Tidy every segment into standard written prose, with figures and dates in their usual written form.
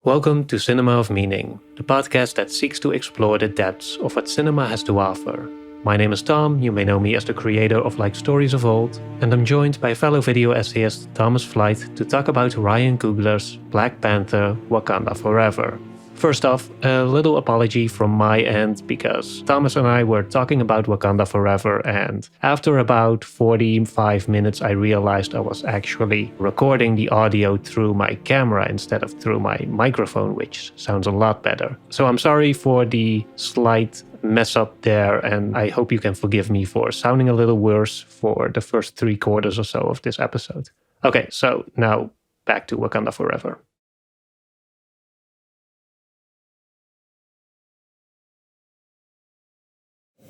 Welcome to Cinema of Meaning, the podcast that seeks to explore the depths of what cinema has to offer. My name is Tom, you may know me as the creator of Like Stories of Old, and I'm joined by fellow video essayist Thomas Flight to talk about Ryan Coogler's Black Panther, Wakanda Forever. First off, a little apology from my end because Thomas and I were talking about Wakanda Forever, and after about 45 minutes I realized I was actually recording the audio through my camera instead of through my microphone, which sounds a lot better. So I'm sorry for the slight mess up there, and I hope you can forgive me for sounding a little worse for the first 3/4 or so of this episode. Okay, so now back to Wakanda Forever.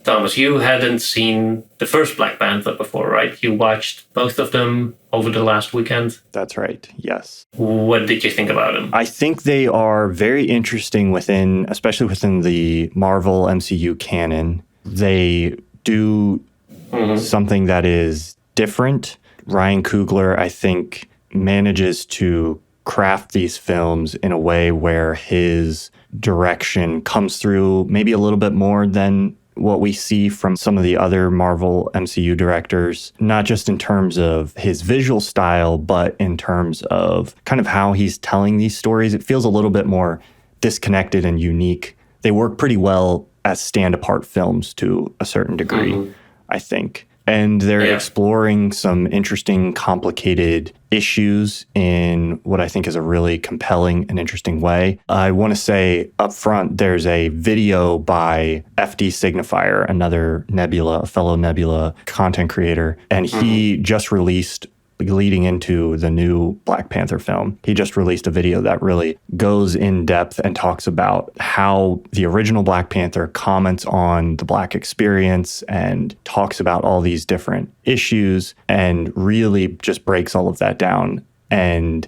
Thomas, you hadn't seen the first Black Panther before, right? You watched both of them over the last weekend. That's right, yes. What did you think about them? I think they are very interesting especially within the Marvel MCU canon. They do something that is different. Ryan Coogler, I think, manages to craft these films in a way where his direction comes through maybe a little bit more than what we see from some of the other Marvel MCU directors, not just in terms of his visual style, but in terms of kind of how he's telling these stories. It feels a little bit more disconnected and unique. They work pretty well as stand-apart films to a certain degree, I think. And they're exploring some interesting, complicated issues in what I think is a really compelling and interesting way. I want to say up front, there's a video by FD Signifier, another Nebula, a fellow Nebula content creator, and he just released, leading into the new Black Panther film, he just released a video that really goes in depth and talks about how the original Black Panther comments on the Black experience and talks about all these different issues and really just breaks all of that down. And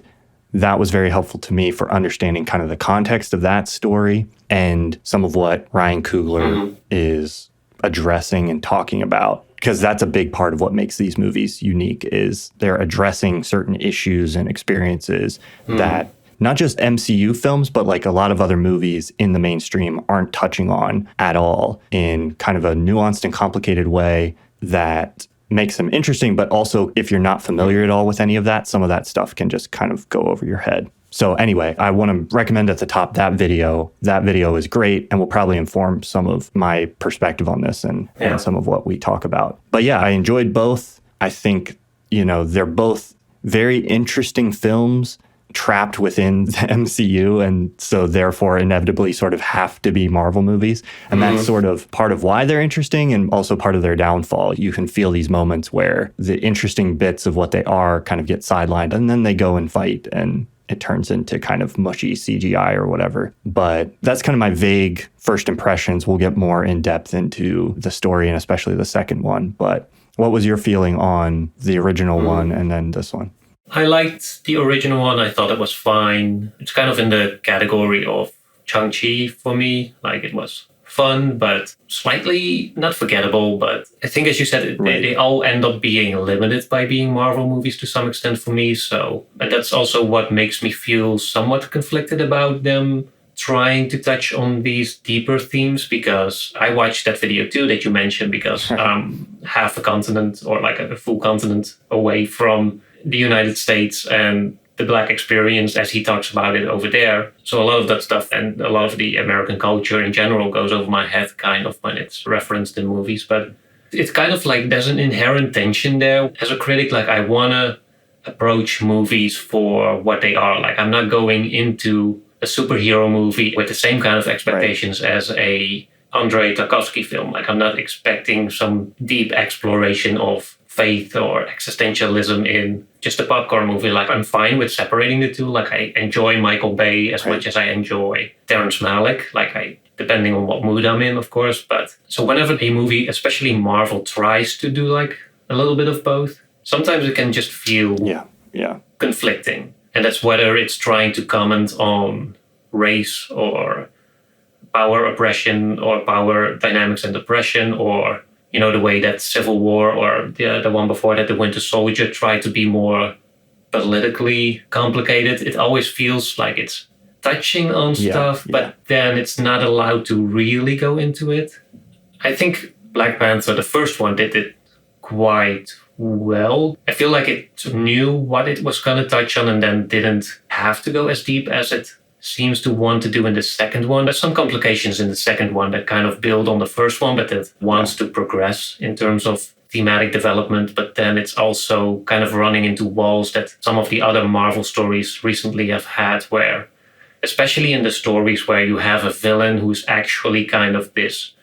that was very helpful to me for understanding kind of the context of that story and some of what Ryan Coogler is addressing and talking about. Because that's a big part of what makes these movies unique, is they're addressing certain issues and experiences that not just MCU films, but like a lot of other movies in the mainstream aren't touching on at all, in kind of a nuanced and complicated way that makes them interesting. But also, if you're not familiar at all with any of that, some of that stuff can just kind of go over your head. So anyway, I want to recommend at the top that video. That video is great and will probably inform some of my perspective on this and some of what we talk about. But yeah, I enjoyed both. I think, they're both very interesting films trapped within the MCU, and so therefore inevitably sort of have to be Marvel movies. And that's sort of part of why they're interesting and also part of their downfall. You can feel these moments where the interesting bits of what they are kind of get sidelined, and then they go and fight, and it turns into kind of mushy CGI or whatever. But that's kind of my vague first impressions. We'll get more in depth into the story and especially the second one. But what was your feeling on the original one and then this one? I liked the original one. I thought it was fine. It's kind of in the category of Shang-Chi for me. Like, it was fun, but slightly not forgettable. But I think, as you said, they all end up being limited by being Marvel movies to some extent for me. And that's also what makes me feel somewhat conflicted about them trying to touch on these deeper themes, because I watched that video too that you mentioned, because half a continent, or like a full continent away from the United States and the Black experience as he talks about it over there. So a lot of that stuff and a lot of the American culture in general goes over my head kind of when it's referenced in movies. But it's kind of like there's an inherent tension there. As a critic, like, I want to approach movies for what they are. Like, I'm not going into a superhero movie with the same kind of expectations as a Andrei Tarkovsky film. Like, I'm not expecting some deep exploration of faith or existentialism in just a popcorn movie. Like, I'm fine with separating the two. Like, I enjoy Michael Bay as much as I enjoy Terrence Malick. Like, depending on what mood I'm in, of course. But so whenever a movie, especially Marvel, tries to do like a little bit of both, sometimes it can just feel conflicting. And that's whether it's trying to comment on race or power oppression or power dynamics and oppression, or the way that Civil War or the one before that, The Winter Soldier, tried to be more politically complicated. It always feels like it's touching on stuff, but then it's not allowed to really go into it. I think Black Panther, the first one, did it quite well. I feel like it knew what it was going to touch on and then didn't have to go as deep as it seems to want to do in the second one. There's some complications in the second one that kind of build on the first one, but that wants to progress in terms of thematic development. But then it's also kind of running into walls that some of the other Marvel stories recently have had, where, especially in the stories where you have a villain who's actually kind of this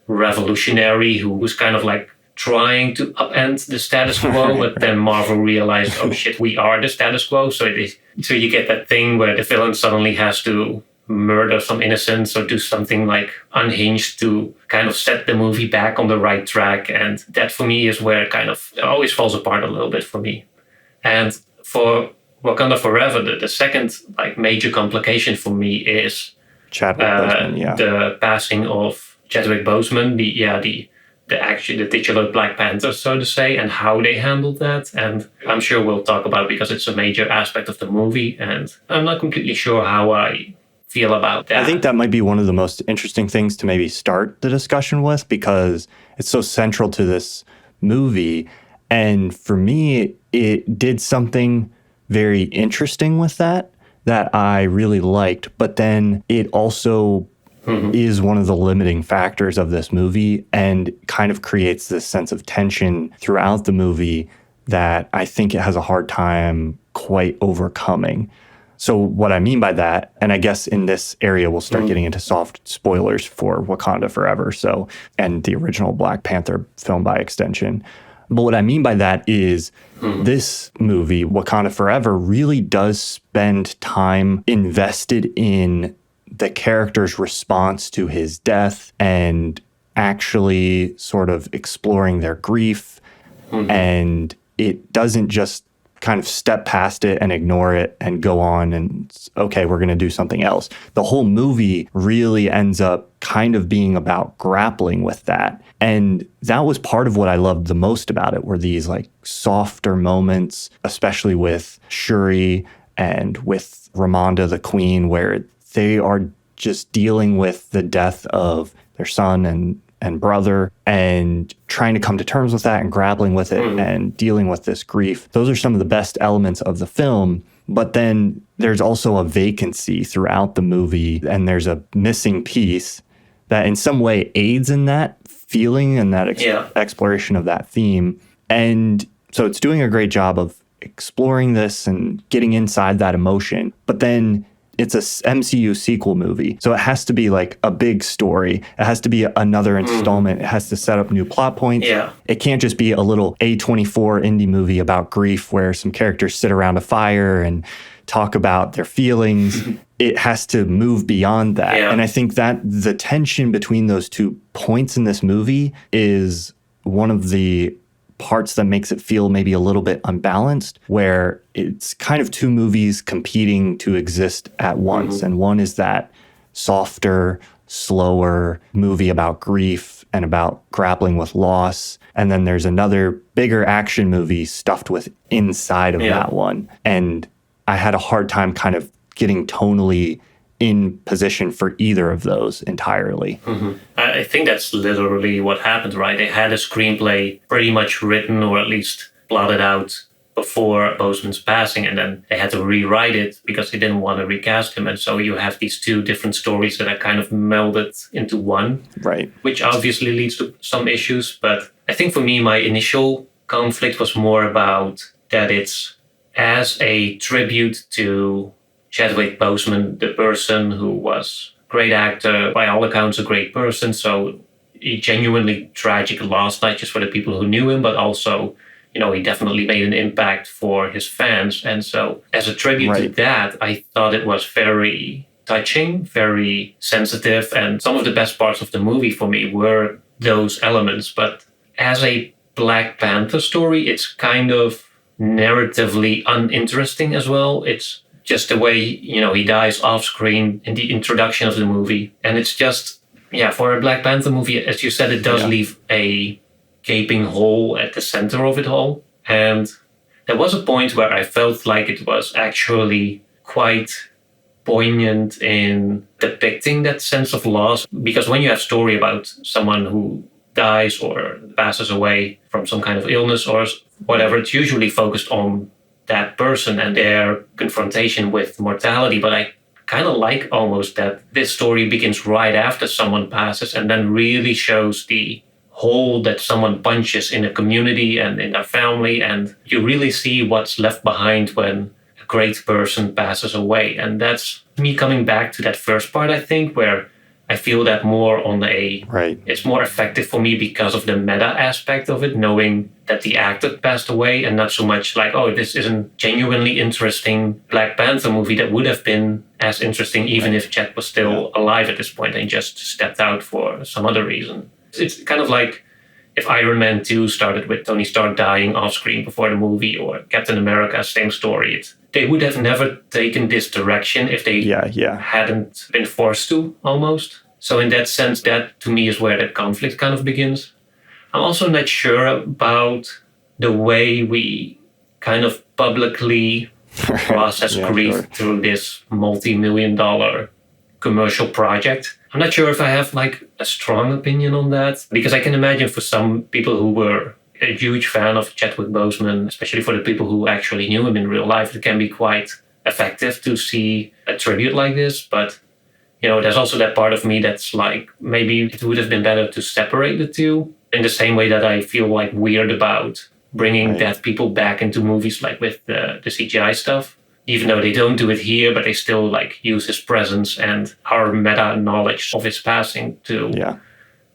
revolutionary, who's kind of like trying to upend the status quo, but then Marvel realized, oh shit, we are the status quo. So you get that thing where the villain suddenly has to murder some innocents or do something like unhinged to kind of set the movie back on the right track. And that for me is where it always falls apart a little bit for me. And for Wakanda Forever, the second like major complication for me is Chadwick Boseman, the passing of Chadwick Boseman, the titular Black Panther, so to say, and how they handled that. And I'm sure we'll talk about it because it's a major aspect of the movie, and I'm not completely sure how I feel about that. I think that might be one of the most interesting things to maybe start the discussion with, because it's so central to this movie. And for me, it did something very interesting with that I really liked. But then it also is one of the limiting factors of this movie and kind of creates this sense of tension throughout the movie that I think it has a hard time quite overcoming. So what I mean by that, and I guess in this area we'll start getting into soft spoilers for Wakanda Forever, and the original Black Panther film by extension. But what I mean by that is this movie, Wakanda Forever, really does spend time invested in the character's response to his death and actually sort of exploring their grief. And it doesn't just kind of step past it and ignore it and go on and, okay, we're going to do something else. The whole movie really ends up kind of being about grappling with that. And that was part of what I loved the most about it, were these like softer moments, especially with Shuri and with Ramonda, the queen, where they are just dealing with the death of their son and brother and trying to come to terms with that and grappling with it and dealing with this grief. Those are some of the best elements of the film. But then there's also a vacancy throughout the movie, and there's a missing piece that in some way aids in that feeling and that exploration of that theme. And so it's doing a great job of exploring this and getting inside that emotion. But then it's a MCU sequel movie. So it has to be like a big story. It has to be another installment. It has to set up new plot points. Yeah. It can't just be a little A24 indie movie about grief where some characters sit around a fire and talk about their feelings. It has to move beyond that. Yeah. And I think that the tension between those 2 points in this movie is one of the parts that makes it feel maybe a little bit unbalanced, where it's kind of 2 movies competing to exist at once. And one is that softer, slower movie about grief and about grappling with loss. And then there's another bigger action movie stuffed with inside of that one. And I had a hard time kind of getting tonally in position for either of those entirely. I think that's literally what happened, right? They had a screenplay pretty much written, or at least plotted out, before Boseman's passing, and then they had to rewrite it because they didn't want to recast him. And so you have these 2 different stories that are kind of melded into one, right? Which obviously leads to some issues. But I think for me, my initial conflict was more about that it's as a tribute to Chadwick Boseman, the person who was a great actor, by all accounts a great person. So a genuinely tragic loss, not just for the people who knew him, but also, he definitely made an impact for his fans. And so as a tribute to that, I thought it was very touching, very sensitive. And some of the best parts of the movie for me were those elements. But as a Black Panther story, it's kind of narratively uninteresting as well. It's just the way, he dies off screen in the introduction of the movie. And it's just, for a Black Panther movie, as you said, it does leave a gaping hole at the center of it all. And there was a point where I felt like it was actually quite poignant in depicting that sense of loss. Because when you have a story about someone who dies or passes away from some kind of illness or whatever, it's usually focused on that person and their confrontation with mortality. But I kind of like almost that this story begins right after someone passes and then really shows the hole that someone punches in a community and in their family. And you really see what's left behind when a great person passes away. And that's me coming back to that first part, I think, where I feel that more on it's more effective for me because of the meta aspect of it, knowing that the actor passed away and not so much like, oh, this isn't genuinely interesting Black Panther movie that would have been as interesting even if Chad was still alive at this point and just stepped out for some other reason. It's kind of like if Iron Man 2 started with Tony Stark dying off screen before the movie, or Captain America, same story. They would have never taken this direction if they hadn't been forced to, almost. So in that sense, that to me is where the conflict kind of begins. I'm also not sure about the way we kind of publicly process grief through this multi-million-dollar commercial project. I'm not sure if I have like a strong opinion on that, because I can imagine for some people who were a huge fan of Chadwick Boseman, especially for the people who actually knew him in real life, it can be quite effective to see a tribute like this. But, you know, there's also that part of me that's like, maybe it would have been better to separate the two, in the same way that I feel like weird about bringing dead people back into movies, like with the CGI stuff. Even though they don't do it here, but they still like use his presence and our meta knowledge of his passing to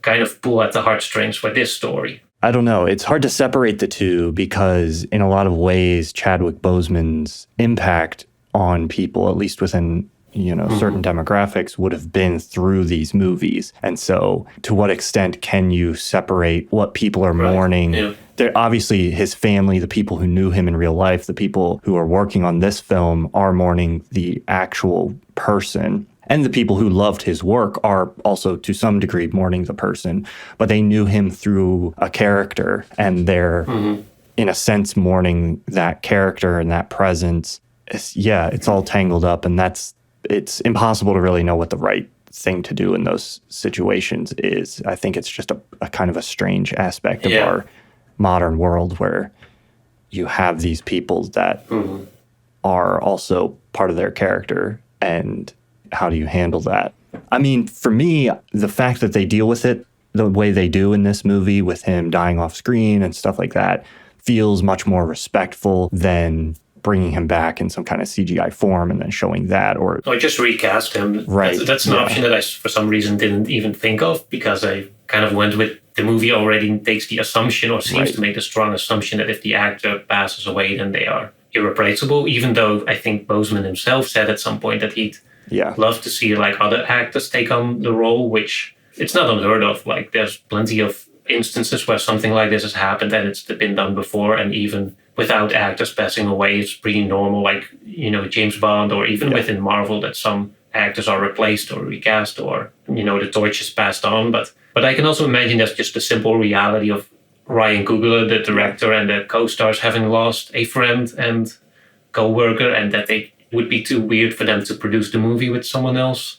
kind of pull at the heartstrings for this story. I don't know. It's hard to separate the two because in a lot of ways, Chadwick Boseman's impact on people, at least within, you know, certain demographics, would have been through these movies. And so to what extent can you separate what people are mourning? Yeah. They're obviously his family, the people who knew him in real life, the people who are working on this film are mourning the actual person. And the people who loved his work are also, to some degree, mourning the person. But they knew him through a character, and they're, in a sense, mourning that character and that presence. It's all tangled up, and it's impossible to really know what the right thing to do in those situations is. I think it's just a kind of a strange aspect of our modern world where you have these people that are also part of their character, and how do you handle that? I mean, for me, the fact that they deal with it the way they do in this movie with him dying off screen and stuff like that feels much more respectful than bringing him back in some kind of CGI form and then showing that. Or just recast him. Right. That's an option that I, for some reason, didn't even think of, because I kind of went with the movie already takes the assumption, or seems to make the strong assumption, that if the actor passes away, then they are irreplaceable, even though I think Boseman himself said at some point that he'd love to see like other actors take on the role, which it's not unheard of. Like there's plenty of instances where something like this has happened and it's been done before, and even without actors passing away, it's pretty normal, like, you know, James Bond, or even within Marvel, that some actors are replaced or recast, or, you know, the torch is passed on. But I can also imagine that's just the simple reality of Ryan Coogler, the director, and the co-stars having lost a friend and co-worker, and that they would be too weird for them to produce the movie with someone else,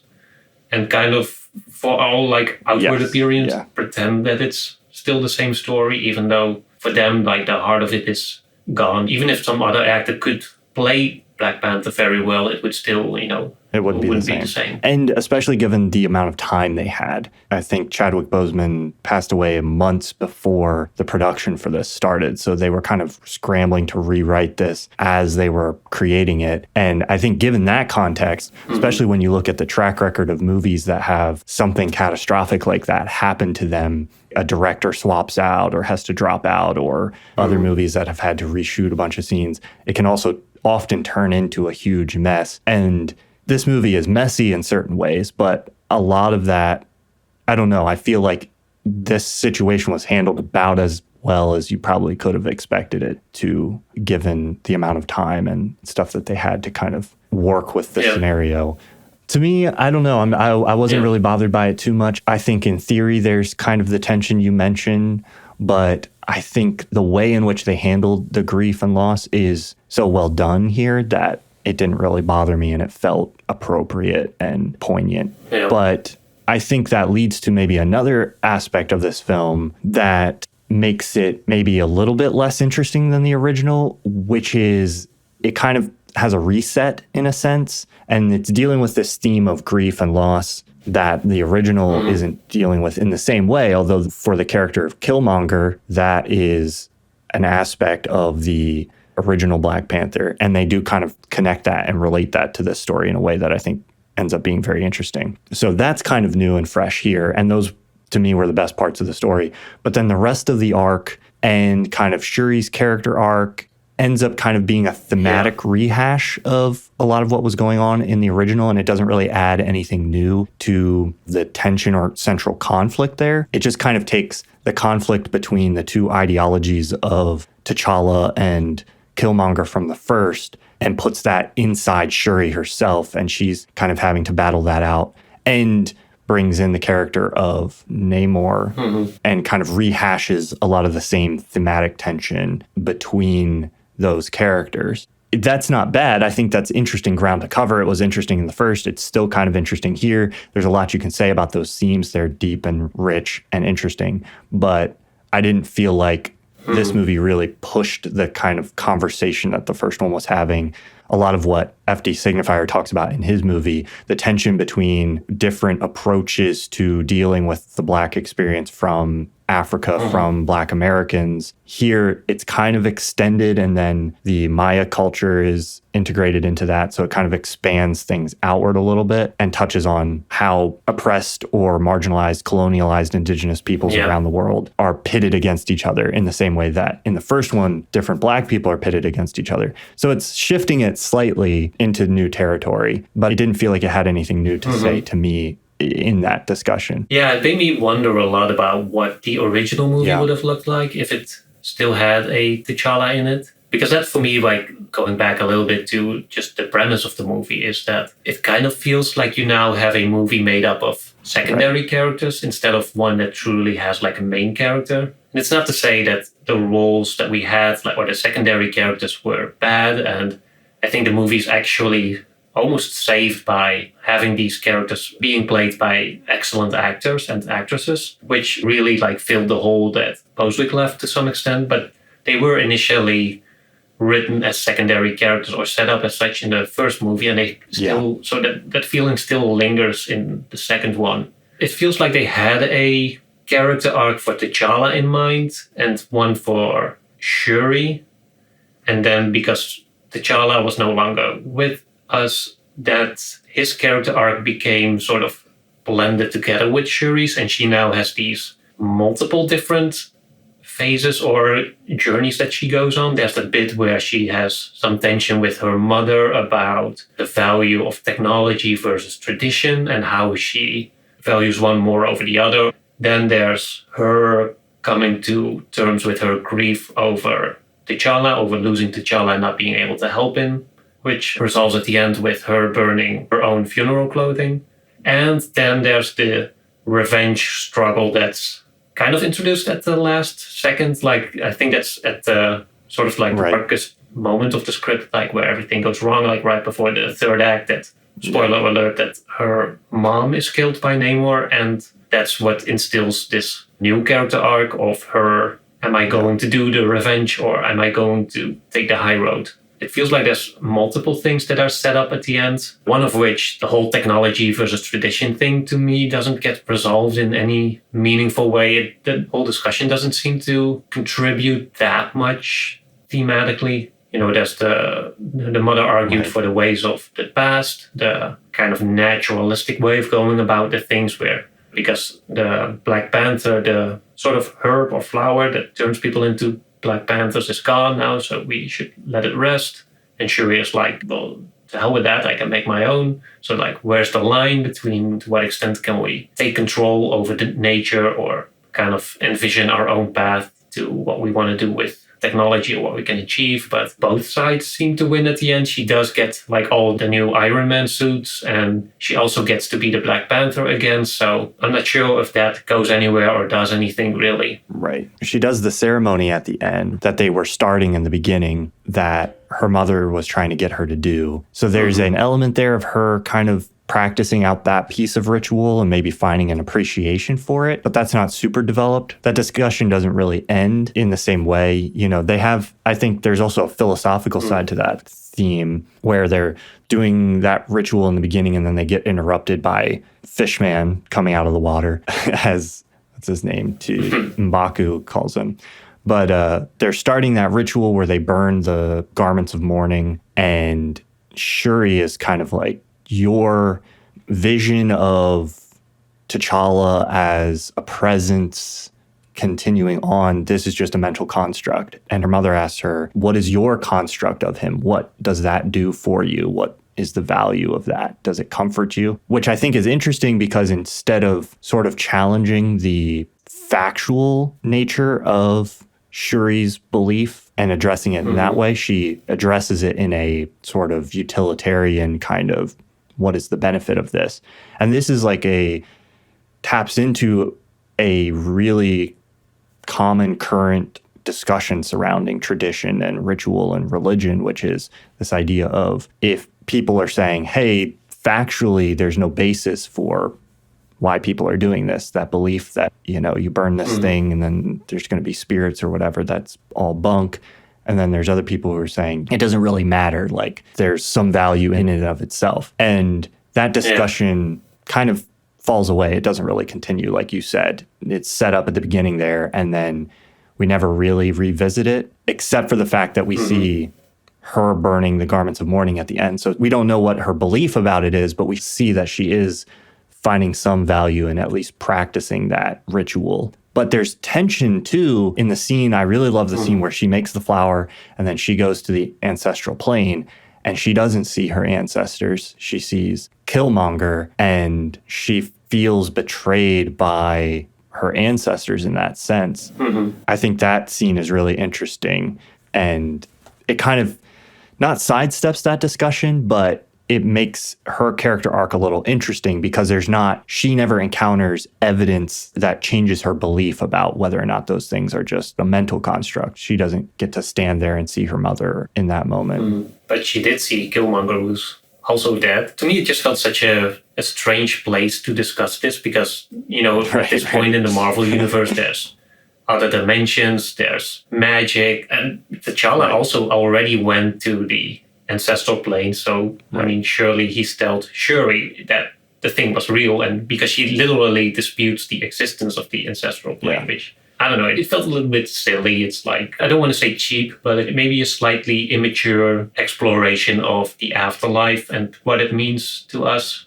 and kind of, for all like outward appearance, pretend that it's still the same story, even though for them, like, the heart of it is gone. Even if some other actor could play Black Panther very well, it would still, you know, it wouldn't be the same. And especially given the amount of time they had. I think Chadwick Boseman passed away months before the production for this started. So they were kind of scrambling to rewrite this as they were creating it. And I think given that context, especially when you look at the track record of movies that have something catastrophic like that happen to them, a director swaps out or has to drop out, or other movies that have had to reshoot a bunch of scenes, it can also often turn into a huge mess. And this movie is messy in certain ways, but a lot of that, I don't know, I feel like this situation was handled about as well as you probably could have expected it to, given the amount of time and stuff that they had to kind of work with the scenario. To me, I don't know. I wasn't really bothered by it too much. I think in theory, there's kind of the tension you mentioned, but I think the way in which they handled the grief and loss is so well done here that it didn't really bother me and it felt appropriate and poignant. Yeah. But I think that leads to maybe another aspect of this film that makes it maybe a little bit less interesting than the original, which is it kind of has a reset in a sense, and it's dealing with this theme of grief and loss that the original isn't dealing with in the same way, although for the character of Killmonger, that is an aspect of the original Black Panther, and they do kind of connect that and relate that to this story in a way that I think ends up being very interesting. So that's kind of new and fresh here, and those to me were the best parts of the story. But then the rest of the arc and kind of Shuri's character arc ends up kind of being a thematic rehash of a lot of what was going on in the original, and it doesn't really add anything new to the tension or central conflict there. It just kind of takes the conflict between the two ideologies of T'Challa and Killmonger from the first and puts that inside Shuri herself, and she's kind of having to battle that out, and brings in the character of Namor and kind of rehashes a lot of the same thematic tension between those characters. That's not bad. I think that's interesting ground to cover. It was interesting in the first. It's still kind of interesting here. There's a lot you can say about those themes. They're deep and rich and interesting, but I didn't feel like this movie really pushed the kind of conversation that the first one was having. A lot of what FD Signifier talks about in his movie, the tension between different approaches to dealing with the Black experience from Africa, from Black Americans. Here, it's kind of extended, and then the Maya culture is integrated into that. So it kind of expands things outward a little bit and touches on how oppressed or marginalized, colonialized indigenous peoples around the world are pitted against each other in the same way that in the first one, different Black people are pitted against each other. So it's shifting it slightly into new territory, but it didn't feel like it had anything new to say to me in that discussion. Yeah, it made me wonder a lot about what the original movie would have looked like if it still had a T'Challa in it. Because that, for me, like going back a little bit to just the premise of the movie, is that it kind of feels like you now have a movie made up of secondary characters instead of one that truly has like a main character. And it's not to say that the roles that we had, like, or the secondary characters, were bad. And I think the movie's actually almost saved by having these characters being played by excellent actors and actresses, which really like filled the hole that Boswick left to some extent. But they were initially written as secondary characters or set up as such in the first movie, and they still so that feeling still lingers in the second one. It feels like they had a character arc for T'Challa in mind and one for Shuri, and then because T'Challa was no longer with us, that his character arc became sort of blended together with Shuri's, and she now has these multiple different phases or journeys that she goes on. There's the bit where she has some tension with her mother about the value of technology versus tradition and how she values one more over the other. Then there's her coming to terms with her grief over T'Challa, over losing T'Challa and not being able to help him, which resolves at the end with her burning her own funeral clothing. And then there's the revenge struggle that's kind of introduced at the last second. Like, I think that's at the sort of like the darkest moment of the script, like where everything goes wrong, like right before the third act, that, spoiler alert, that her mom is killed by Namor. And that's what instills this new character arc of her, am I going to do the revenge or am I going to take the high road? It feels like there's multiple things that are set up at the end, one of which, the whole technology versus tradition thing, to me doesn't get resolved in any meaningful way. The whole discussion doesn't seem to contribute that much thematically. You know, there's the mother argued for the ways of the past, the kind of naturalistic way of going about the things where, because the Black Panther, the sort of herb or flower that turns people into Black Panthers, is gone now, so we should let it rest. And Shuri is like, well, to hell with that, I can make my own. So like, where's the line between to what extent can we take control over the nature or kind of envision our own path to what we want to do with technology or what we can achieve, but both sides seem to win at the end. She does get like all the new Iron Man suits, and she also gets to be the Black Panther again. So I'm not sure if that goes anywhere or does anything really. Right. She does the ceremony at the end that they were starting in the beginning that her mother was trying to get her to do. So there's an element there of her kind of practicing out that piece of ritual and maybe finding an appreciation for it, but that's not super developed. That discussion doesn't really end in the same way. You know, they have, I think there's also a philosophical side to that theme where they're doing that ritual in the beginning and then they get interrupted by Fishman coming out of the water as, what's his name, to M'Baku calls him. But they're starting that ritual where they burn the garments of mourning, and Shuri is kind of like, your vision of T'Challa as a presence continuing on, this is just a mental construct. And her mother asks her, what is your construct of him? What does that do for you? What is the value of that? Does it comfort you? Which I think is interesting because instead of sort of challenging the factual nature of Shuri's belief and addressing it in that way, she addresses it in a sort of utilitarian kind of, what is the benefit of this? And this is like taps into a really common current discussion surrounding tradition and ritual and religion, which is this idea of if people are saying, hey, factually, there's no basis for why people are doing this, that belief that, you know, you burn this thing and then there's going to be spirits or whatever, that's all bunk. And then there's other people who are saying it doesn't really matter. Like there's some value in and of itself. And that discussion kind of falls away. It doesn't really continue. Like you said, it's set up at the beginning there. And then we never really revisit it, except for the fact that we see her burning the garments of mourning at the end. So we don't know what her belief about it is, but we see that she is finding some value in at least practicing that ritual. But there's tension, too, in the scene. I really love the scene where she makes the flower and then she goes to the ancestral plane and she doesn't see her ancestors. She sees Killmonger and she feels betrayed by her ancestors in that sense. I think that scene is really interesting, and it kind of not sidesteps that discussion, but it makes her character arc a little interesting because she never encounters evidence that changes her belief about whether or not those things are just a mental construct. She doesn't get to stand there and see her mother in that moment. But she did see Killmonger, who's also dead. To me, it just felt such a strange place to discuss this because, you know, at this point in the Marvel universe, there's other dimensions, there's magic, and T'Challa also already went to the ancestral plane. So, I mean, surely he's told Shuri that the thing was real, and because she literally disputes the existence of the ancestral plane, which, I don't know, it felt a little bit silly. It's like, I don't want to say cheap, but it may be a slightly immature exploration of the afterlife and what it means to us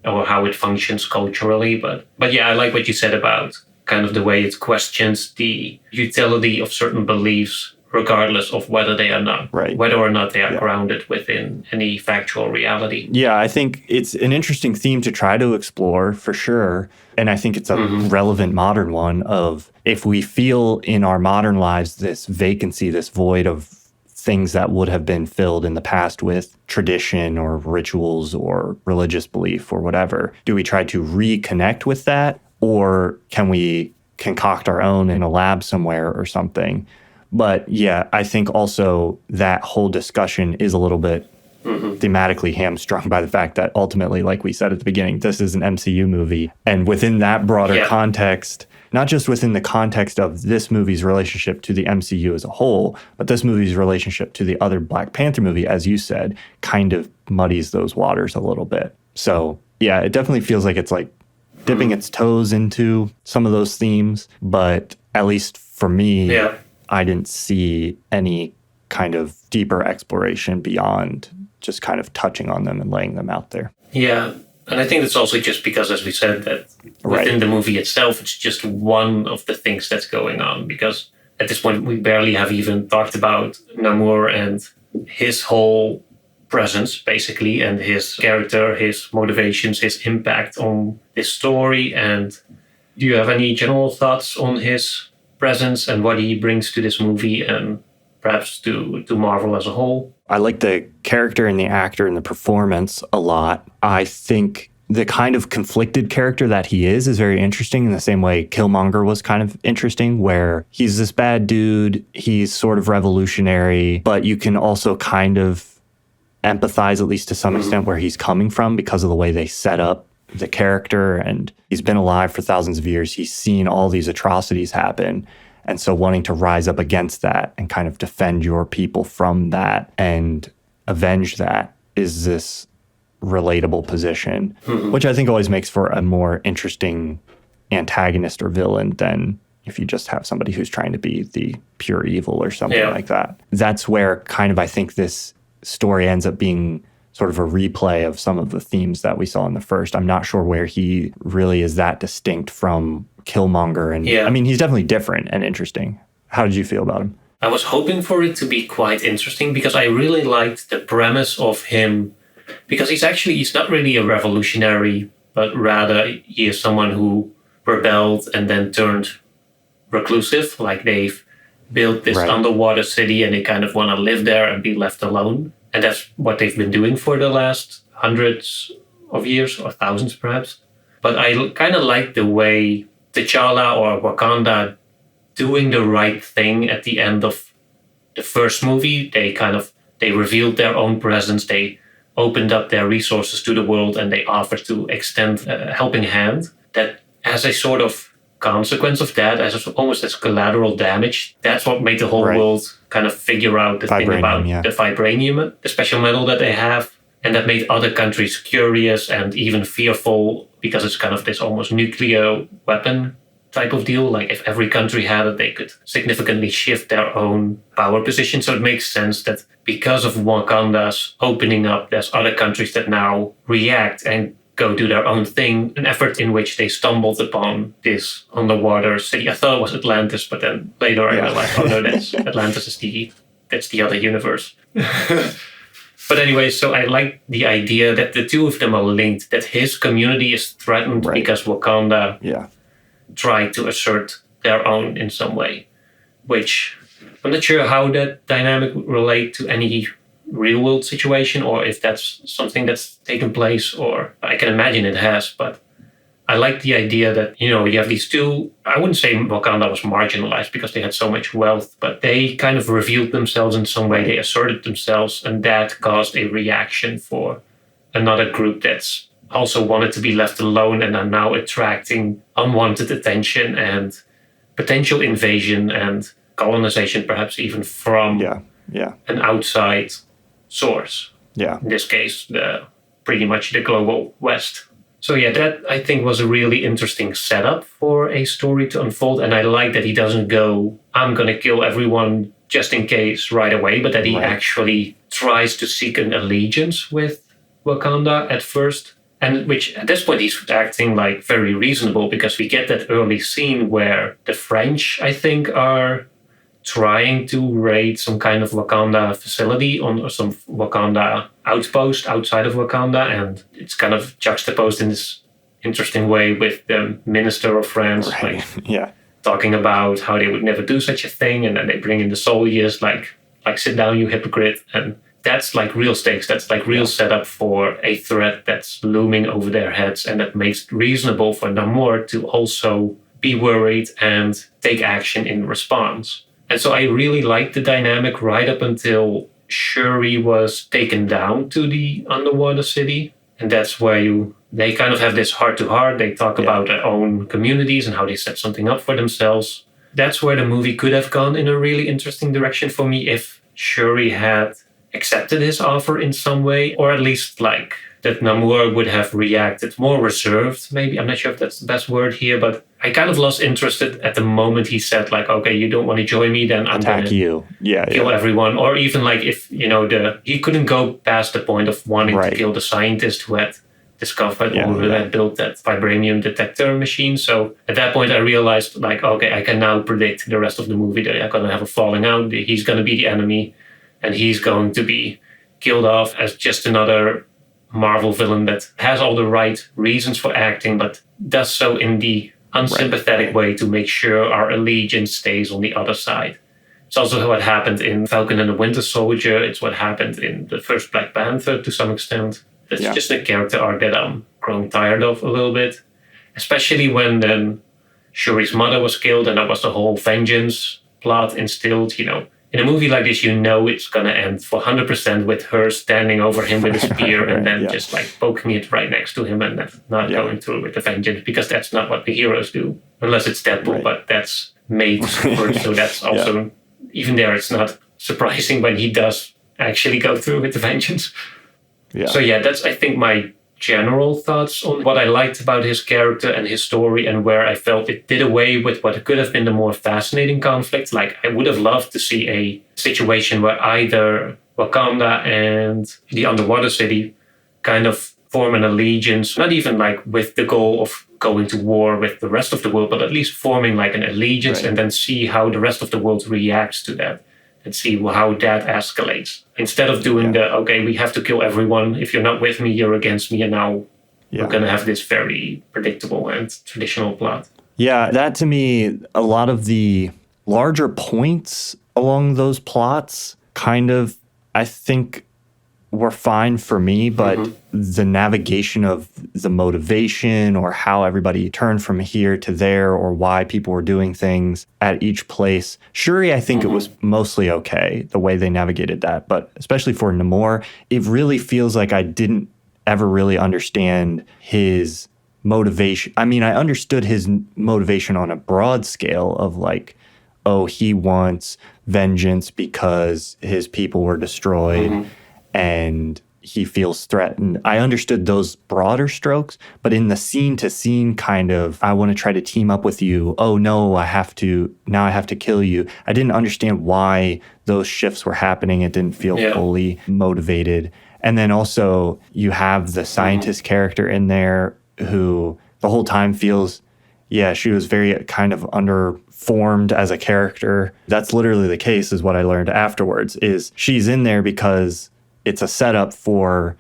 or how it functions culturally. But yeah, I like what you said about kind of the way it questions the utility of certain beliefs regardless of whether they are not, whether or not they are grounded within any factual reality. Yeah, I think it's an interesting theme to try to explore for sure. And I think it's a relevant modern one of if we feel in our modern lives this vacancy, this void of things that would have been filled in the past with tradition or rituals or religious belief or whatever, do we try to reconnect with that? Or can we concoct our own in a lab somewhere or something? But yeah, I think also that whole discussion is a little bit thematically hamstrung by the fact that ultimately, like we said at the beginning, this is an MCU movie. And within that broader context, not just within the context of this movie's relationship to the MCU as a whole, but this movie's relationship to the other Black Panther movie, as you said, kind of muddies those waters a little bit. So yeah, it definitely feels like it's like dipping its toes into some of those themes. But at least for me, I didn't see any kind of deeper exploration beyond just kind of touching on them and laying them out there. Yeah. And I think it's also just because, as we said, that within the movie itself, it's just one of the things that's going on. Because at this point, we barely have even talked about Namor and his whole presence, basically, and his character, his motivations, his impact on this story. And do you have any general thoughts on his presence and what he brings to this movie and perhaps to Marvel as a whole. I like the character and the actor and the performance a lot. I think the kind of conflicted character that he is very interesting in the same way Killmonger was kind of interesting, where he's this bad dude, he's sort of revolutionary, but you can also kind of empathize, at least to some extent, where he's coming from because of the way they set up the character. And he's been alive for thousands of years. He's seen all these atrocities happen. And so wanting to rise up against that and kind of defend your people from that and avenge that is this relatable position, which I think always makes for a more interesting antagonist or villain than if you just have somebody who's trying to be the pure evil or something like that. That's where kind of I think this story ends up being sort of a replay of some of the themes that we saw in the first. I'm not sure where he really is that distinct from Killmonger. And I mean, he's definitely different and interesting. How did you feel about him? I was hoping for it to be quite interesting because I really liked the premise of him, because he's not really a revolutionary, but rather he is someone who rebelled and then turned reclusive. Like they've built this underwater city and they kind of want to live there and be left alone. And that's what they've been doing for the last hundreds of years or thousands perhaps. But I kind of like the way T'Challa or Wakanda doing the right thing at the end of the first movie. They revealed their own presence. They opened up their resources to the world and they offered to extend a helping hand. That as a sort of consequence of that, almost as collateral damage, that's what made the whole world kind of figure out the thing about the vibranium, the special metal that they have. And that made other countries curious and even fearful because it's kind of this almost nuclear weapon type of deal. Like if every country had it, they could significantly shift their own power position. So it makes sense that because of Wakanda's opening up, there's other countries that now react and go do their own thing, an effort in which they stumbled upon this underwater city. I thought it was Atlantis, but then later I realized, oh no, that's Atlantis that's the other universe. But anyway, so I like the idea that the two of them are linked, that his community is threatened because Wakanda tried to assert their own in some way, which I'm not sure how that dynamic would relate to any real world situation or if that's something that's taken place, or I can imagine it has, but I like the idea that, you have these two, I wouldn't say Wakanda was marginalized because they had so much wealth, but they kind of revealed themselves in some way, they asserted themselves, and that caused a reaction for another group that's also wanted to be left alone and are now attracting unwanted attention and potential invasion and colonization, perhaps even from an outside source. In this case, pretty much the global West. So that I think was a really interesting setup for a story to unfold. And I like that he doesn't go, I'm going to kill everyone just in case right away, but that he actually tries to seek an allegiance with Wakanda at first. And which at this point he's acting like very reasonable, because we get that early scene where the French, I think, are trying to raid some kind of Wakanda facility on some Wakanda outpost outside of Wakanda. And it's kind of juxtaposed in this interesting way with the Minister of France, talking about how they would never do such a thing. And then they bring in the soldiers, like sit down, you hypocrite. And that's like real stakes. That's like real setup for a threat that's looming over their heads. And that makes it reasonable for Namor to also be worried and take action in response. And so I really liked the dynamic right up until Shuri was taken down to the underwater city. And that's where they kind of have this heart-to-heart. They talk about their own communities and how they set something up for themselves. That's where the movie could have gone in a really interesting direction for me if Shuri had accepted his offer in some way, or at least like that Namor would have reacted more reserved, maybe. I'm not sure if that's the best word here, but I kind of lost interest at the moment he said, like, okay, you don't want to join me, then I'm going to kill everyone. Or even like if, he couldn't go past the point of wanting to kill the scientist who had discovered or who had built that vibranium detector machine. So at that point I realized, like, okay, I can now predict the rest of the movie. They're going to have a falling out. He's going to be the enemy and he's going to be killed off as just another Marvel villain that has all the right reasons for acting, but does so in the unsympathetic way to make sure our allegiance stays on the other side. It's also what happened in Falcon and the Winter Soldier. It's what happened in the first Black Panther to some extent. It's just a character arc that I'm growing tired of a little bit. Especially when then Shuri's mother was killed and that was the whole vengeance plot instilled, In a movie like this, it's going to end for 100% with her standing over him with a spear and then just like poking it right next to him and not going through with the vengeance, because that's not what the heroes do. Unless it's Deadpool, but that's made for so that's also, even there, it's not surprising when he does actually go through with the vengeance. Yeah. So that's, I think, my general thoughts on what I liked about his character and his story, and where I felt it did away with what could have been the more fascinating conflict. Like, I would have loved to see a situation where either Wakanda and the underwater city kind of form an allegiance, not even like with the goal of going to war with the rest of the world, but at least forming like an allegiance, and then see how the rest of the world reacts to that. And see how that escalates. Instead of doing we have to kill everyone. If you're not with me, you're against me. And now we're going to have this very predictable and traditional plot. Yeah, that to me, a lot of the larger points along those plots kind of, I think, were fine for me, but the navigation of the motivation or how everybody turned from here to there or why people were doing things at each place. Shuri, I think it was mostly okay, the way they navigated that. But especially for Namor, it really feels like I didn't ever really understand his motivation. I mean, I understood his motivation on a broad scale of like, oh, he wants vengeance because his people were destroyed. And he feels threatened. I understood those broader strokes, but in the scene-to-scene kind of, I want to try to team up with you. Oh, no, I have to kill you. I didn't understand why those shifts were happening. It didn't feel fully motivated. And then also, you have the scientist character in there who the whole time feels, she was very kind of underformed as a character. That's literally the case, is what I learned afterwards, is she's in there because it's a setup for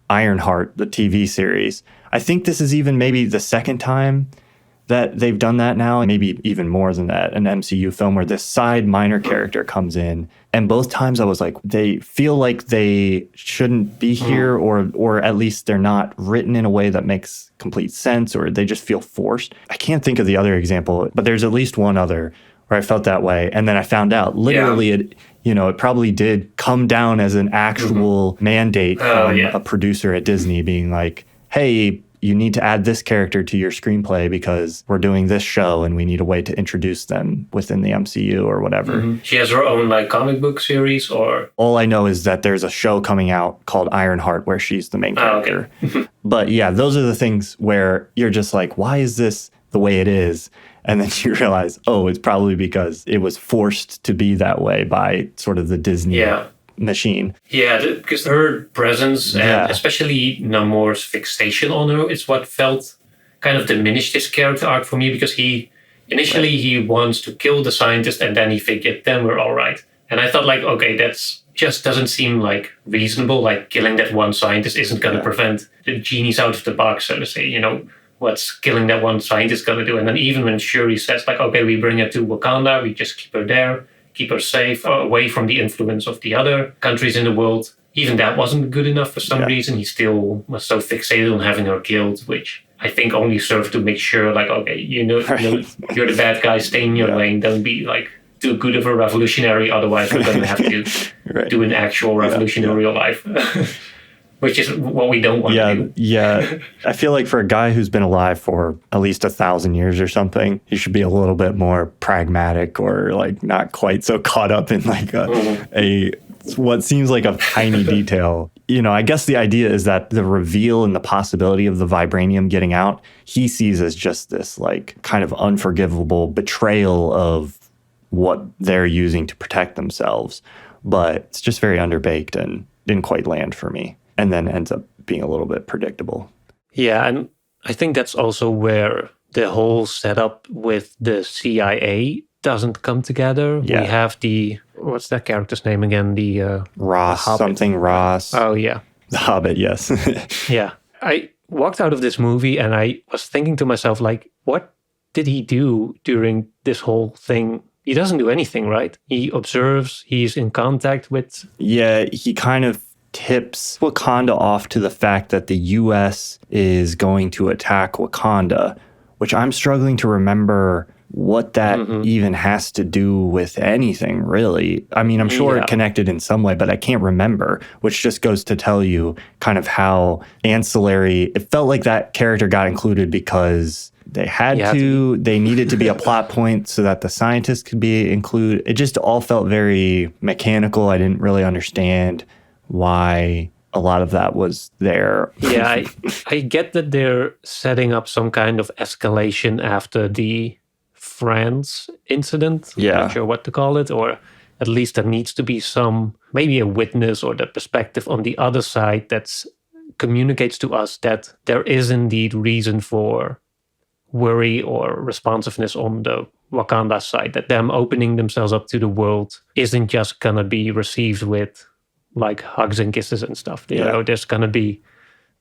Ironheart, the TV series. I think this is even maybe the second time that they've done that now, and maybe even more than that, an MCU film where this side minor character comes in. And both times I was like, they feel like they shouldn't be here, or at least they're not written in a way that makes complete sense, or they just feel forced. I can't think of the other example, but there's at least one other where I felt that way. And then I found out literally it probably did come down as an actual mandate from a producer at Disney being like, hey, you need to add this character to your screenplay because we're doing this show and we need a way to introduce them within the MCU or whatever. She has her own like comic book series, or? All I know is that there's a show coming out called Ironheart where she's the main character. But yeah, those are the things where you're just like, why is this the way it is? And then you realize, it's probably because it was forced to be that way by sort of the Disney machine. Yeah, because her presence and especially Namor's fixation on her is what felt kind of diminished his character arc for me, because he wants to kill the scientist and then he figured then we're all right. And I thought like, okay, that's just doesn't seem like reasonable. Like killing that one scientist isn't going to prevent the genies out of the box, so to say, what's killing that one scientist going to do? And then even when Shuri says like, okay, we bring her to Wakanda, we just keep her there, keep her safe, away from the influence of the other countries in the world. Even that wasn't good enough for some reason. He still was so fixated on having her killed, which I think only served to make sure like, okay, you're the bad guy, stay in your lane, don't be like too good of a revolutionary, otherwise we're going to have to do an actual revolution in real life. Which is what we don't want to do. Yeah. I feel like for a guy who's been alive for at least 1,000 years or something, he should be a little bit more pragmatic, or like not quite so caught up in like a what seems like a tiny detail. I guess the idea is that the reveal and the possibility of the vibranium getting out, he sees as just this like kind of unforgivable betrayal of what they're using to protect themselves. But it's just very underbaked and didn't quite land for me. And then ends up being a little bit predictable. Yeah, and I think that's also where the whole setup with the CIA doesn't come together. Yeah. We have what's that character's name again? Ross, something Ross. Oh, yeah. The Hobbit, yes. Yeah. I walked out of this movie and I was thinking to myself, like, what did he do during this whole thing he doesn't do anything, right? He observes, he's in contact with... Yeah, he kind of tips Wakanda off to the fact that the U.S. is going to attack Wakanda, which I'm struggling to remember what that even has to do with anything, really. I mean, I'm sure it connected in some way, but I can't remember, which just goes to tell you kind of how ancillary... It felt like that character got included because they had to. They needed to be a plot point so that the scientists could be included. It just all felt very mechanical. I didn't really understand why a lot of that was there. Yeah, I get that they're setting up some kind of escalation after the France incident. Yeah. I'm not sure what to call it, or at least there needs to be some, maybe a witness or the perspective on the other side that communicates to us that there is indeed reason for worry or responsiveness on the Wakanda side, that them opening themselves up to the world isn't just gonna be received with like hugs and kisses and stuff. You know, there's gonna be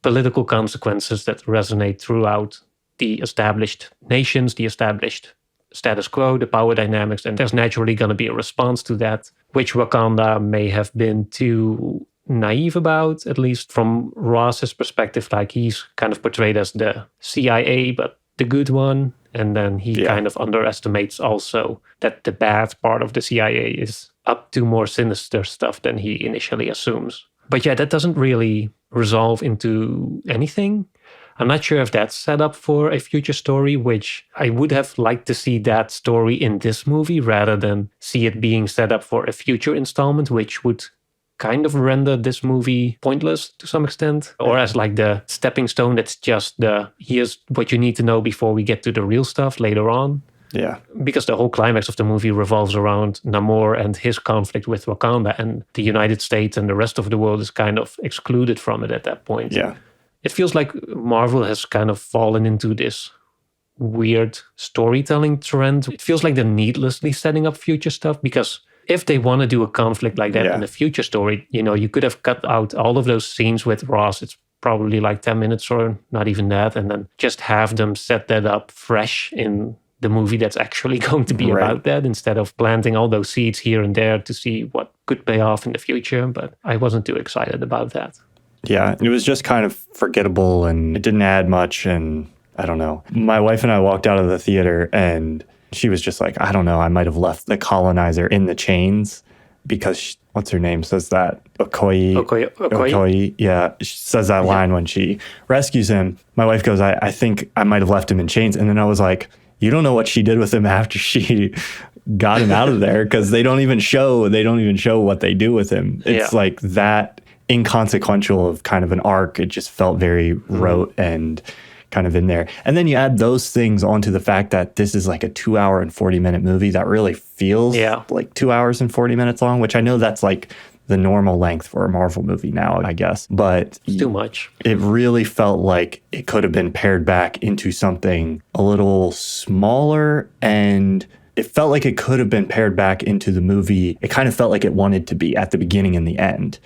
political consequences that resonate throughout the established nations, the established status quo, the power dynamics, and there's naturally going to be a response to that, which Wakanda may have been too naive about, at least from Ross's perspective. Like, he's kind of portrayed as the CIA, but the good one. And then he kind of underestimates also that the bad part of the CIA is up to more sinister stuff than he initially assumes. But yeah, that doesn't really resolve into anything. I'm not sure if that's set up for a future story, which I would have liked to see that story in this movie rather than see it being set up for a future installment, which would kind of render this movie pointless to some extent, or as like the stepping stone that's just here's what you need to know before we get to the real stuff later on. Yeah. Because the whole climax of the movie revolves around Namor and his conflict with Wakanda, and the United States and the rest of the world is kind of excluded from it at that point. Yeah. It feels like Marvel has kind of fallen into this weird storytelling trend. It feels like they're needlessly setting up future stuff, because if they want to do a conflict like that in a future story, you know, you could have cut out all of those scenes with Ross. It's probably like 10 minutes or not even that. And then just have them set that up fresh in the movie that's actually going to be about that, instead of planting all those seeds here and there to see what could pay off in the future. But I wasn't too excited about that. Yeah, it was just kind of forgettable and it didn't add much. And I don't know. My wife and I walked out of the theater and she was just like, I don't know, I might have left the colonizer in the chains because, what's her name, says that. Okoye. Yeah, she says that line when she rescues him. My wife goes, I think I might have left him in chains. And then I was like, you don't know what she did with him after she got him out of there, because they don't even show what they do with him. It's like that inconsequential of kind of an arc. It just felt very rote and kind of in there. And then you add those things onto the fact that this is like a 2 hour and 40-minute movie that really feels like 2 hours and 40 minutes long, which I know that's like the normal length for a Marvel movie now, I guess. But it's too much. It really felt like it could have been pared back into something a little smaller, and it felt like it could have been pared back into the movie. It kind of felt like it wanted to be at the beginning and the end.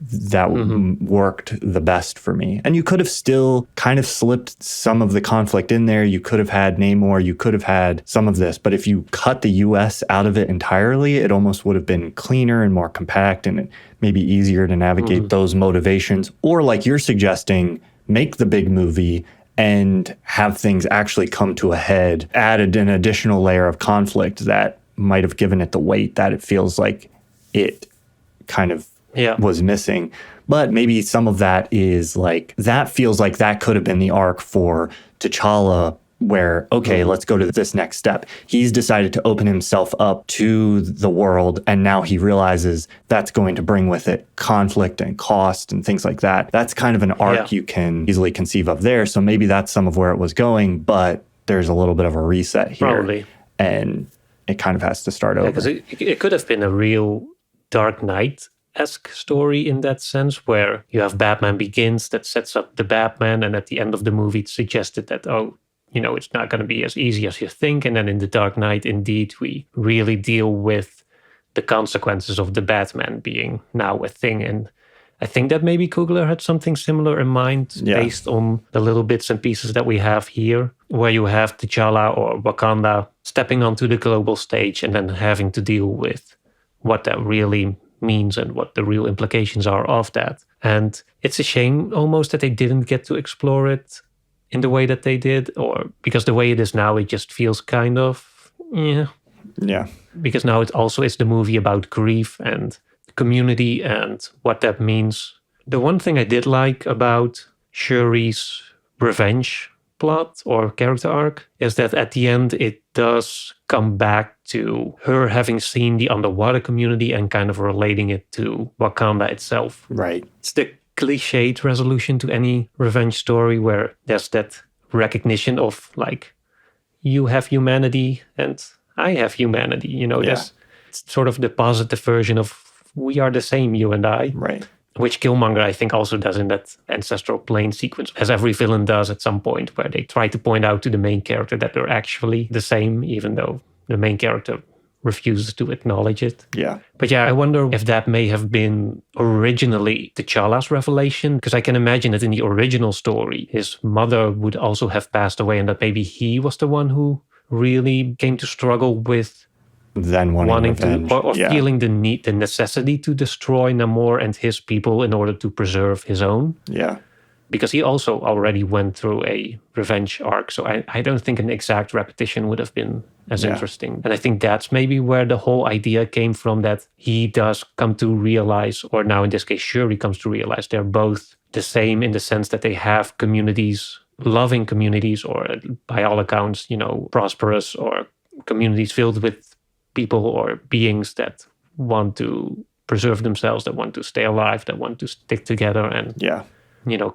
That worked the best for me. And you could have still kind of slipped some of the conflict in there. You could have had Namor, you could have had some of this, but if you cut the US out of it entirely, it almost would have been cleaner and more compact and maybe easier to navigate those motivations. Or like you're suggesting, make the big movie and have things actually come to a head, added an additional layer of conflict that might have given it the weight that it feels like it kind of was missing. But maybe some of that is like, that feels like that could have been the arc for T'Challa, where, okay, let's go to this next step. He's decided to open himself up to the world, and now he realizes that's going to bring with it conflict and cost and things like that. That's kind of an arc you can easily conceive of there. So maybe that's some of where it was going, but there's a little bit of a reset here. Probably. And it kind of has to start over. Because it could have been a real Dark Knight-esque story in that sense, where you have Batman Begins that sets up the Batman, and at the end of the movie it's suggested that, oh, you know, it's not going to be as easy as you think. And then in The Dark Knight, indeed, we really deal with the consequences of the Batman being now a thing. And I think that maybe Coogler had something similar in mind based on the little bits and pieces that we have here, where you have T'Challa or Wakanda stepping onto the global stage and then having to deal with what that really means and what the real implications are of that. And it's a shame almost that they didn't get to explore it in the way that they did, or because the way it is now, it just feels kind of, Yeah. Because now it also is the movie about grief and community and what that means. The one thing I did like about Shuri's revenge plot or character arc is that at the end it does come back to her having seen the underwater community and kind of relating it to Wakanda itself. Right. It's the cliched resolution to any revenge story where there's that recognition of like, you have humanity and I have humanity. There's it's sort of the positive version of we are the same, you and I. Right. Which Killmonger, I think, also does in that ancestral plane sequence, as every villain does at some point, where they try to point out to the main character that they're actually the same, even though the main character refuses to acknowledge it. Yeah. But I wonder if that may have been originally T'Challa's revelation, because I can imagine that in the original story, his mother would also have passed away, and that maybe he was the one who really came to struggle with then wanting revenge. to, or feeling the need, the necessity to destroy Namor and his people in order to preserve his own. Yeah. Because he also already went through a revenge arc. So I don't think an exact repetition would have been as interesting. And I think that's maybe where the whole idea came from, that he does come to realize, or now in this case, Shuri comes to realize they're both the same in the sense that they have communities, loving communities, or by all accounts, prosperous, or communities filled with people or beings that want to preserve themselves, that want to stay alive, that want to stick together and,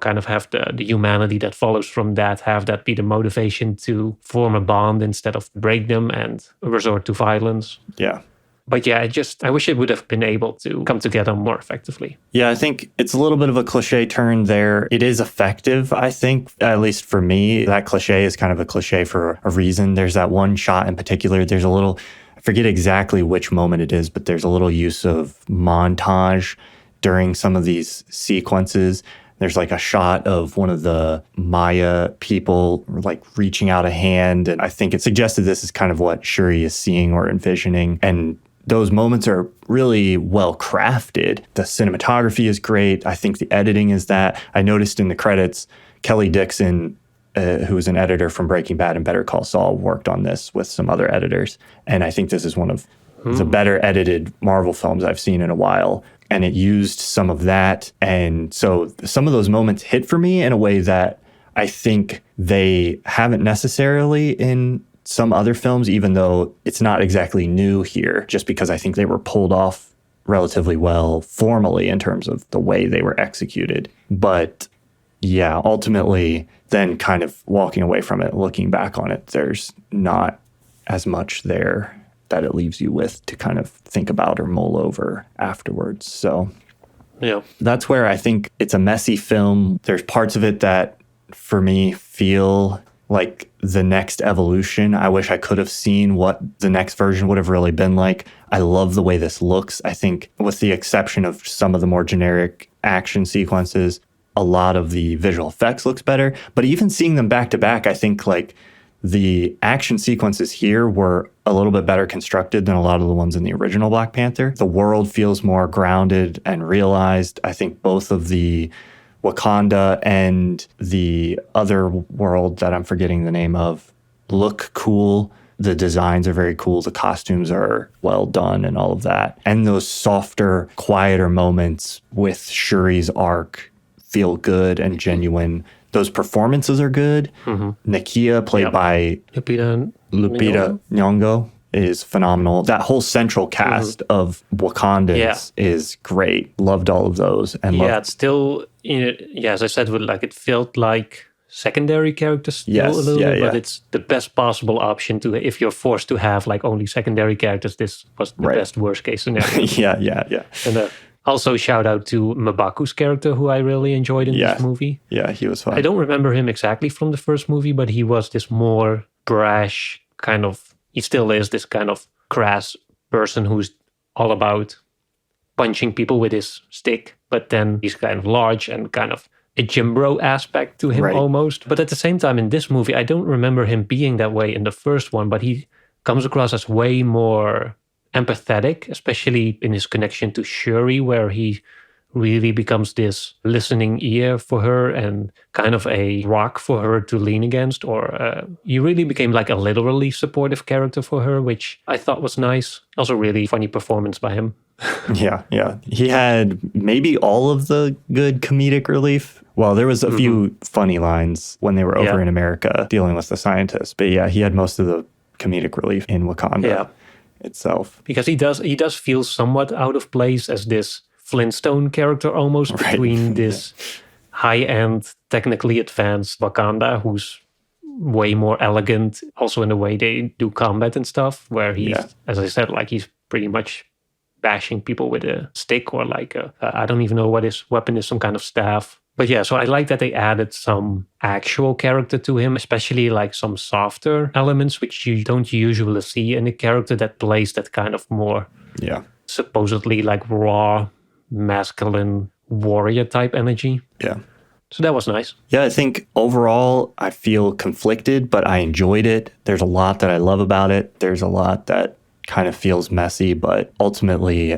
kind of have the humanity that follows from that, have that be the motivation to form a bond instead of break them and resort to violence. Yeah. But I wish it would have been able to come together more effectively. Yeah, I think it's a little bit of a cliche turn there. It is effective, I think, at least for me. That cliche is kind of a cliche for a reason. There's that one shot in particular. There's a little, I forget exactly which moment it is, but there's a little use of montage during some of these sequences. There's like a shot of one of the Maya people like reaching out a hand. And I think it suggested this is kind of what Shuri is seeing or envisioning. And those moments are really well crafted. The cinematography is great. I think the editing is that. I noticed in the credits, Kelly Dixon, who was an editor from Breaking Bad and Better Call Saul, worked on this with some other editors. And I think this is one of the better edited Marvel films I've seen in a while. And it used some of that. And so some of those moments hit for me in a way that I think they haven't necessarily in some other films, even though it's not exactly new here, just because I think they were pulled off relatively well formally in terms of the way they were executed. But ultimately, then kind of walking away from it, looking back on it, there's not as much there that it leaves you with to kind of think about or mull over afterwards. So that's where I think it's a messy film. There's parts of it that, for me, feel like the next evolution. I wish I could have seen what the next version would have really been like. I love the way this looks. I think with the exception of some of the more generic action sequences, a lot of the visual effects looks better. But even seeing them back to back, I think like the action sequences here were a little bit better constructed than a lot of the ones in the original Black Panther. The world feels more grounded and realized. I think both of the Wakanda and the other world that I'm forgetting the name of look cool. The designs are very cool. The costumes are well done and all of that. And those softer, quieter moments with Shuri's arc feel good and genuine. Those performances are good. Nakia, played by Lupita Nyong'o, is phenomenal. That whole central cast of Wakandans is great. Loved all of those. And it's still, as I said, it felt like secondary characters still a little bit, but it's the best possible option to, if you're forced to have like only secondary characters, this was the best worst case scenario. And also shout out to M'Baku's character, who I really enjoyed in this movie. Yeah, he was fun. I don't remember him exactly from the first movie, but he was this more brash kind of, he still is this kind of crass person who's all about punching people with his stick, but then he's kind of large and kind of a gym bro aspect to him almost. But at the same time, in this movie, I don't remember him being that way in the first one, but he comes across as way more empathetic, especially in his connection to Shuri, where he really becomes this listening ear for her and kind of a rock for her to lean against. Or he really became like a literally supportive character for her, which I thought was nice. Also really funny performance by him. Yeah. He had maybe all of the good comedic relief. Well, there was a few funny lines when they were over in America dealing with the scientists. But yeah, he had most of the comedic relief in Wakanda itself. Because he does feel somewhat out of place as this Flintstone character almost between this high-end, technically advanced Wakanda, who's way more elegant, also in the way they do combat and stuff, where he's, as I said, like he's pretty much bashing people with a stick or like I don't even know what his weapon is, some kind of staff. But yeah, so I like that they added some actual character to him, especially like some softer elements, which you don't usually see in a character that plays that kind of more supposedly like raw, masculine warrior type energy. Yeah. So that was nice. Yeah, I think overall I feel conflicted, but I enjoyed it. There's a lot that I love about it. There's a lot that kind of feels messy, but ultimately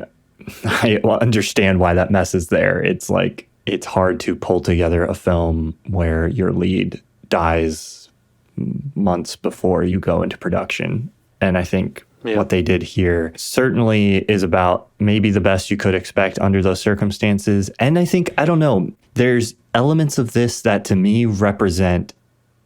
I understand why that mess is there. It's like, it's hard to pull together a film where your lead dies months before you go into production. And I think what they did here certainly is about maybe the best you could expect under those circumstances. And I think, I don't know, there's elements of this that to me represent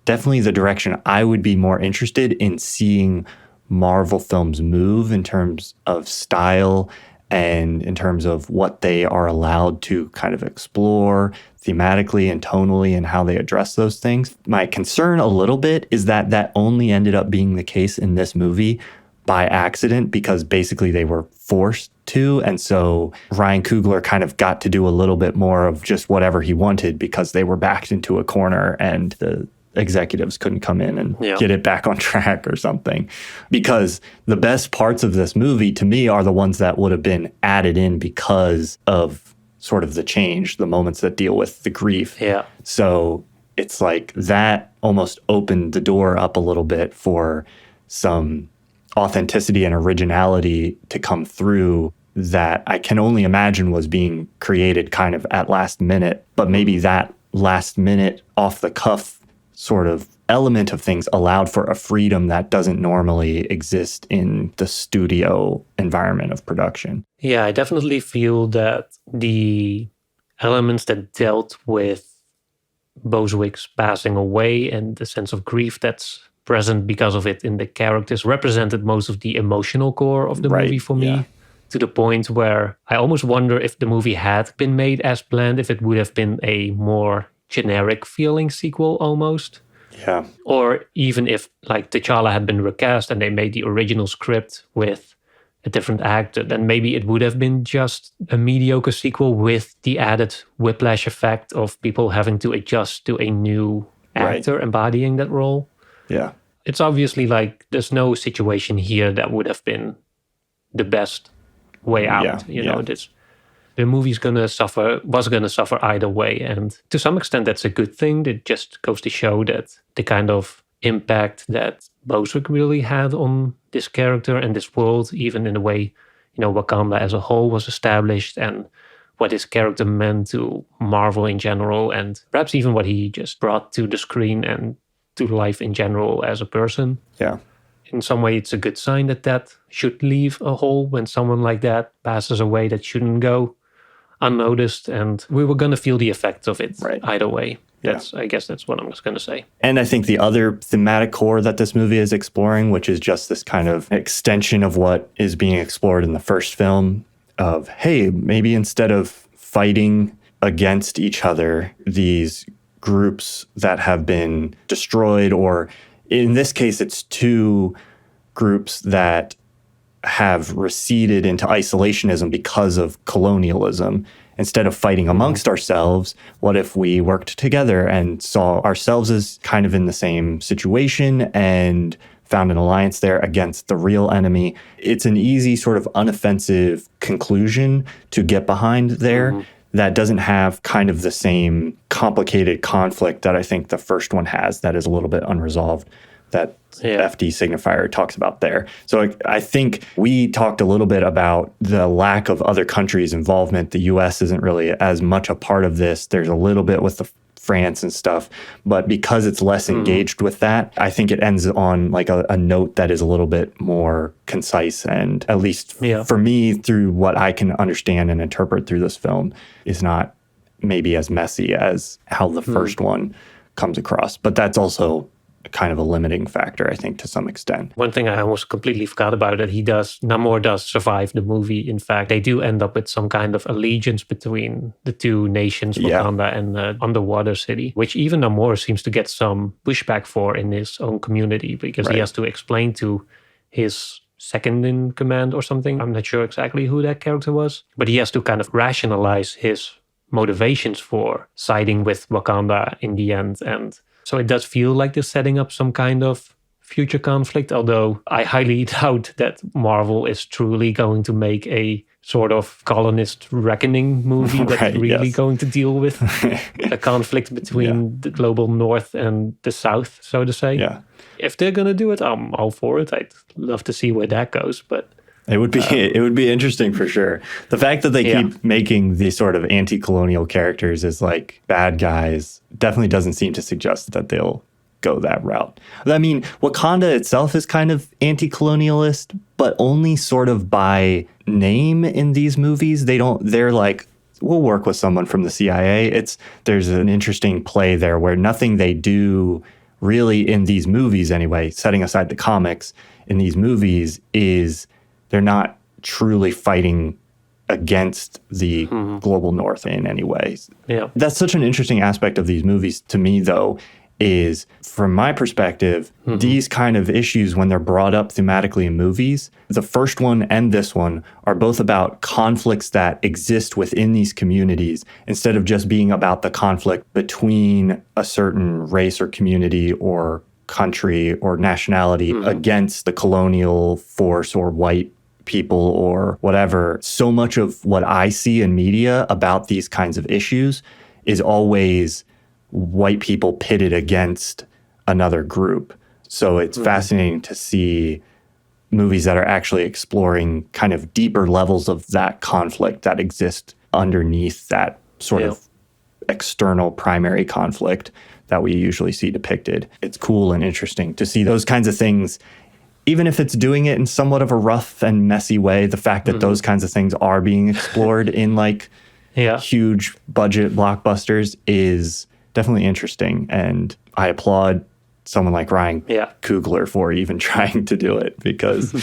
definitely the direction I would be more interested in seeing Marvel films move in terms of style and in terms of what they are allowed to kind of explore thematically and tonally and how they address those things. My concern a little bit is that that only ended up being the case in this movie by accident, because basically they were forced to. And so Ryan Coogler kind of got to do a little bit more of just whatever he wanted because they were backed into a corner and the executives couldn't come in and get it back on track or something. Because the best parts of this movie to me are the ones that would have been added in because of sort of the change, the moments that deal with the grief. Yeah. So it's like that almost opened the door up a little bit for some authenticity and originality to come through that I can only imagine was being created kind of at last minute. But maybe that last minute off the cuff sort of element of things allowed for a freedom that doesn't normally exist in the studio environment of production. Yeah, I definitely feel that the elements that dealt with Boswick's passing away and the sense of grief that's present because of it in the characters represented most of the emotional core of the movie for me, to the point where I almost wonder if the movie had been made as planned, if it would have been a more generic feeling sequel almost. Yeah. Or even if like T'Challa had been recast and they made the original script with a different actor, then maybe it would have been just a mediocre sequel with the added whiplash effect of people having to adjust to a new actor embodying that role. Yeah. It's obviously like there's no situation here that would have been the best way out. You know, the movie's was gonna suffer either way. And to some extent that's a good thing. It just goes to show that the kind of impact that Boswick really had on this character and this world, even in the way, you know, Wakanda as a whole was established and what his character meant to Marvel in general, and perhaps even what he just brought to the screen and to life in general as a person. Yeah. In some way, it's a good sign that should leave a hole when someone like that passes away that shouldn't go unnoticed. And we were going to feel the effects of it either way. I guess that's what I'm just going to say. And I think the other thematic core that this movie is exploring, which is just this kind of extension of what is being explored in the first film of, hey, maybe instead of fighting against each other, these groups that have been destroyed, or in this case, it's two groups that have receded into isolationism because of colonialism. Instead of fighting amongst ourselves, what if we worked together and saw ourselves as kind of in the same situation and found an alliance there against the real enemy. It's an easy sort of unoffensive conclusion to get behind there that doesn't have kind of the same complicated conflict that I think the first one has that is a little bit unresolved, that FD signifier talks about there. So I think we talked a little bit about the lack of other countries' involvement. The U.S. isn't really as much a part of this. There's a little bit with the France and stuff, but because it's less engaged with that, I think it ends on like a note that is a little bit more concise, and at least for me, through what I can understand and interpret through this film, is not maybe as messy as how the first one comes across. But that's also kind of a limiting factor, I think, to some extent. One thing I almost completely forgot about, that Namor does survive the movie. In fact, they do end up with some kind of allegiance between the two nations, Wakanda and the underwater city, which even Namor seems to get some pushback for in his own community, because he has to explain to his second in command or something. I'm not sure exactly who that character was, but he has to kind of rationalize his motivations for siding with Wakanda in the end. And so it does feel like they're setting up some kind of future conflict, although I highly doubt that Marvel is truly going to make a sort of colonist reckoning movie that's really going to deal with a conflict between the global north and the south, so to say. Yeah. If they're going to do it, I'm all for it. I'd love to see where that goes, but it would be interesting for sure. The fact that they keep making these sort of anti-colonial characters as like bad guys definitely doesn't seem to suggest that they'll go that route. I mean, Wakanda itself is kind of anti-colonialist, but only sort of by name in these movies. They're like, we'll work with someone from the CIA. There's an interesting play there where nothing they do really in these movies anyway, setting aside the comics, in these movies is they're not truly fighting against the global north in any way. Yeah. That's such an interesting aspect of these movies to me, though, is from my perspective, these kind of issues, when they're brought up thematically in movies, the first one and this one are both about conflicts that exist within these communities instead of just being about the conflict between a certain race or community or country or nationality against the colonial force or white people or whatever. So much of what I see in media about these kinds of issues is always white people pitted against another group. So it's fascinating to see movies that are actually exploring kind of deeper levels of that conflict that exist underneath that sort of external primary conflict that we usually see depicted. It's cool and interesting to see those kinds of things. Even if it's doing it in somewhat of a rough and messy way, the fact that those kinds of things are being explored in like huge budget blockbusters is definitely interesting. And I applaud someone like Ryan Coogler for even trying to do it, because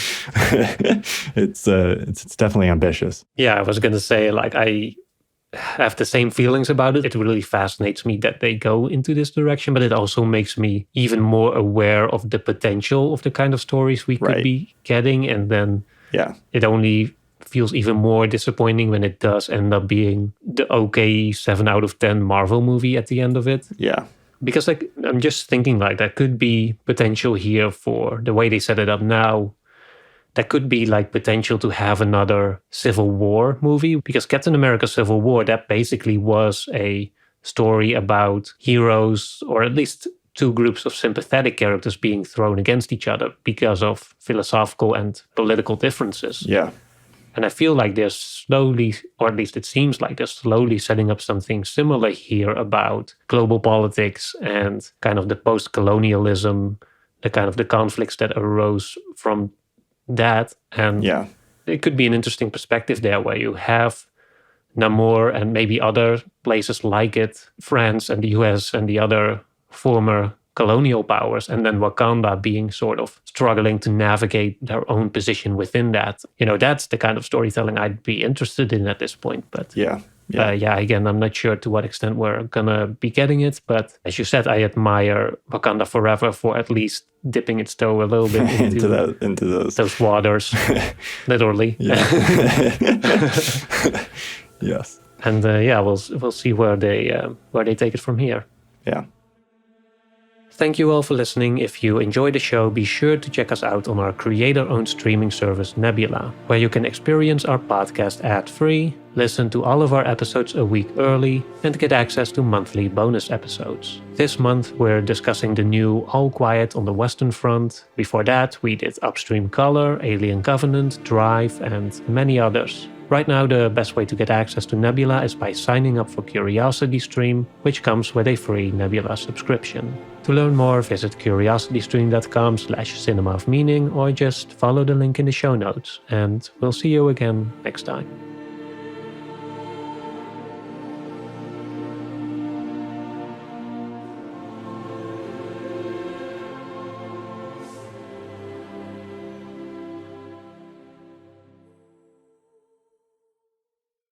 it's definitely ambitious. Yeah, I was going to say, like, I have the same feelings about it. It really fascinates me that they go into this direction, but it also makes me even more aware of the potential of the kind of stories we could be getting. And then it only feels even more disappointing when it does end up being the okay 7 out of 10 Marvel movie at the end of it. Yeah. Because like I'm just thinking like there could be potential here for the way they set it up now. That could be like potential to have another Civil War movie, because Captain America Civil War, that basically was a story about heroes, or at least two groups of sympathetic characters being thrown against each other because of philosophical and political differences. Yeah. And I feel like they're slowly, or at least it seems like they're slowly setting up something similar here about global politics and kind of the post-colonialism, the kind of the conflicts that arose from that. And it could be an interesting perspective there, where you have Namor and maybe other places like it, France and the US and the other former colonial powers, and then Wakanda being sort of struggling to navigate their own position within that. You know, that's the kind of storytelling I'd be interested in at this point. But again, I'm not sure to what extent we're gonna be getting it. But as you said, I admire Wakanda Forever for at least dipping its toe a little bit into those waters, literally. Yes. And we'll see where they take it from here. Yeah. Thank you all for listening. If you enjoy the show, be sure to check us out on our creator-owned streaming service Nebula, where you can experience our podcast ad-free, listen to all of our episodes a week early, and get access to monthly bonus episodes. This month, we're discussing the new All Quiet on the Western Front. Before that, we did Upstream Color, Alien Covenant, Drive, and many others. Right now, the best way to get access to Nebula is by signing up for CuriosityStream, which comes with a free Nebula subscription. To learn more, visit curiositystream.com/cinemaofmeaning or just follow the link in the show notes, and we'll see you again next time.